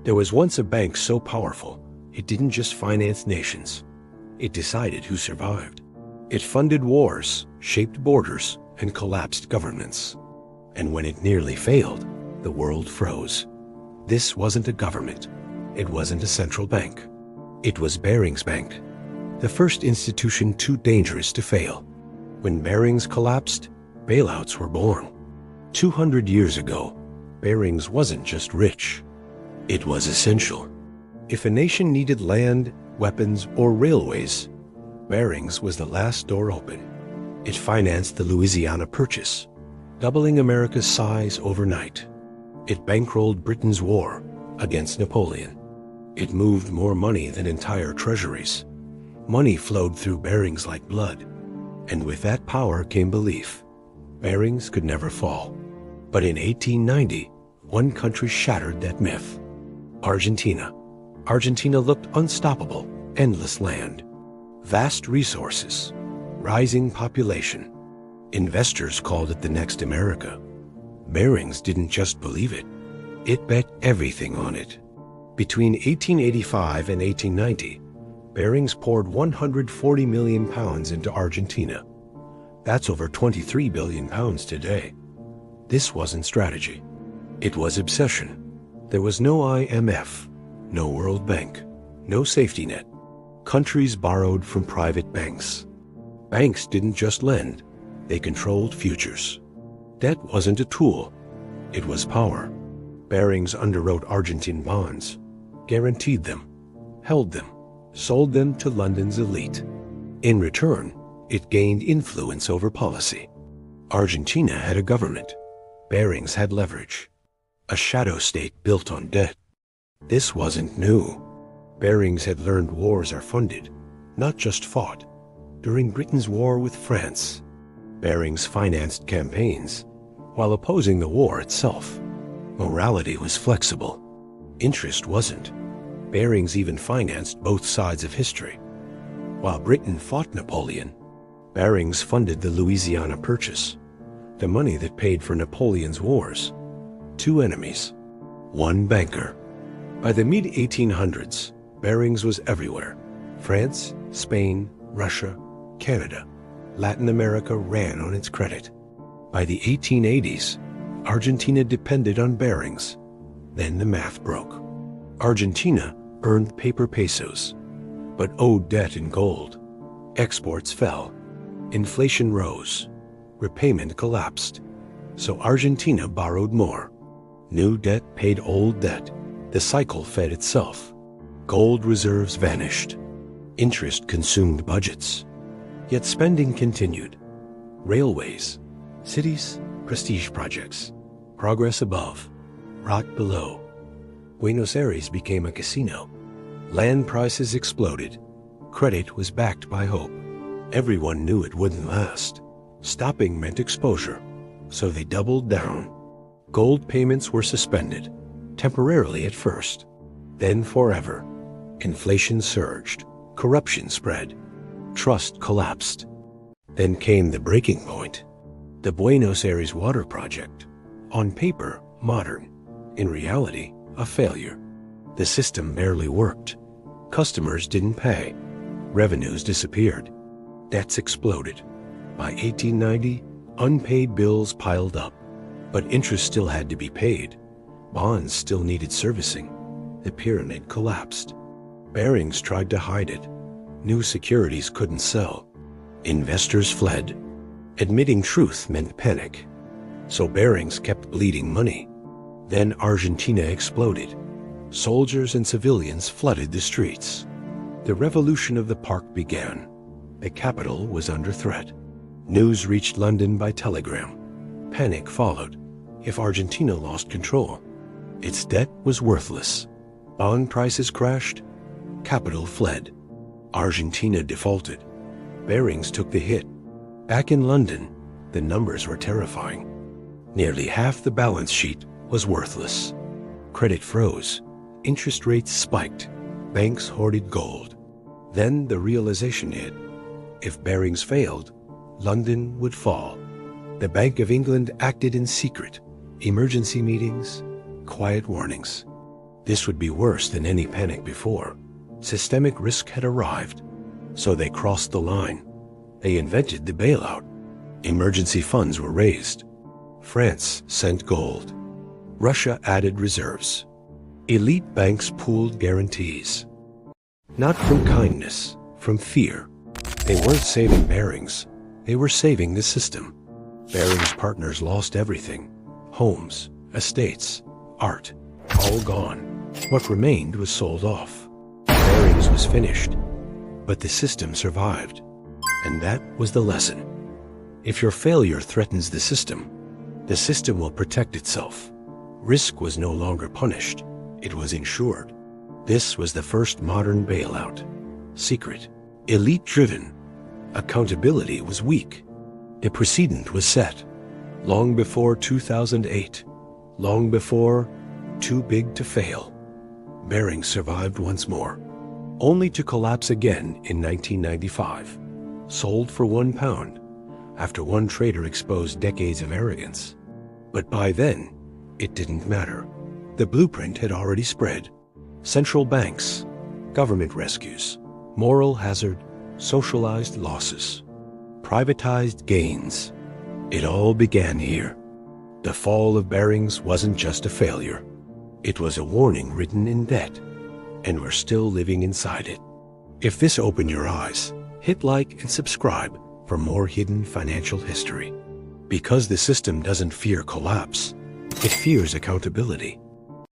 There was once a bank so powerful, it didn't just finance nations. It decided who survived. It funded wars, shaped borders, and collapsed governments. And when it nearly failed, the world froze. This wasn't a government. It wasn't a central bank. It was Barings Bank, the first institution too dangerous to fail. When Barings collapsed, bailouts were born. 200 years ago, Barings wasn't just rich. It was essential. If a nation needed land, weapons, or railways, Barings was the last door open. It financed the Louisiana Purchase, doubling America's size overnight. It bankrolled Britain's war against Napoleon. It moved more money than entire treasuries. Money flowed through Barings like blood. And with that power came belief. Barings could never fall. But in 1890, one country shattered that myth. Argentina. Argentina looked unstoppable, endless land. Vast resources, rising population. Investors called it the next America. Barings didn't just believe it. It bet everything on it. Between 1885 and 1890, Barings poured 140 million pounds into Argentina. That's over 23 billion pounds today. This wasn't strategy. It was obsession. There was no IMF, no World Bank, no safety net. Countries borrowed from private banks. Banks didn't just lend, they controlled futures. Debt wasn't a tool, it was power. Barings underwrote Argentine bonds, guaranteed them, held them, sold them to London's elite. In return, it gained influence over policy. Argentina had a government. Barings had leverage. A shadow state built on debt. This wasn't new. Barings had learned wars are funded, not just fought. During Britain's war with France, Barings financed campaigns while opposing the war itself. Morality was flexible. Interest wasn't. Barings even financed both sides of history. While Britain fought Napoleon, Barings funded the Louisiana Purchase, the money that paid for Napoleon's wars. Two enemies, one banker. By the mid-1800s, Barings was everywhere. France, Spain, Russia, Canada. Latin America ran on its credit. By the 1880s, Argentina depended on Barings. Then the math broke. Argentina earned paper pesos, but owed debt in gold. Exports fell. Inflation rose. Repayment collapsed. So Argentina borrowed more. New debt paid old debt. The cycle fed itself. Gold reserves vanished. Interest consumed budgets. Yet spending continued. Railways, cities, prestige projects. Progress above, rot below. Buenos Aires became a casino. Land prices exploded. Credit was backed by hope. Everyone knew it wouldn't last. Stopping meant exposure, so they doubled down. Gold payments were suspended, temporarily at first, then forever. Inflation surged, corruption spread, trust collapsed. Then came the breaking point. The Buenos Aires water project. On paper, modern. In reality, a failure. The system barely worked. Customers didn't pay. Revenues disappeared. Debts exploded. By 1890, unpaid bills piled up. But interest still had to be paid. Bonds still needed servicing. The pyramid collapsed. Barings tried to hide it. New securities couldn't sell. Investors fled. Admitting truth meant panic. So Barings kept bleeding money. Then Argentina exploded. Soldiers and civilians flooded the streets. The revolution of the park began. The capital was under threat. News reached London by telegram. Panic followed. If Argentina lost control, its debt was worthless. Bond prices crashed. Capital fled. Argentina defaulted. Barings took the hit. Back in London, the numbers were terrifying. Nearly half the balance sheet was worthless. Credit froze. Interest rates spiked. Banks hoarded gold. Then the realization hit. If Barings failed, London would fall. The Bank of England acted in secret. Emergency meetings, quiet warnings. This would be worse than any panic before. Systemic risk had arrived. So they crossed the line. They invented the bailout. Emergency funds were raised. France sent gold. Russia added reserves. Elite banks pooled guarantees. Not from kindness, from fear. They weren't saving Barings. They were saving the system. Barings' partners lost everything. Homes, estates, art, all gone. What remained was sold off. Barings was finished. But the system survived. And that was the lesson. If your failure threatens the system will protect itself. Risk was no longer punished. It was insured. This was the first modern bailout. Secret, elite-driven. Accountability was weak. A precedent was set. Long before 2008. Long before too big to fail. Barings survived once more, only to collapse again in 1995. Sold for £1 after one trader exposed decades of arrogance. But by then, it didn't matter. The blueprint had already spread. Central banks, government rescues, moral hazard, socialized losses, privatized gains. It all began here. The fall of Barings wasn't just a failure. It was a warning written in debt, and we're still living inside it. If this opened your eyes, hit like and subscribe for more hidden financial history. Because the system doesn't fear collapse, it fears accountability.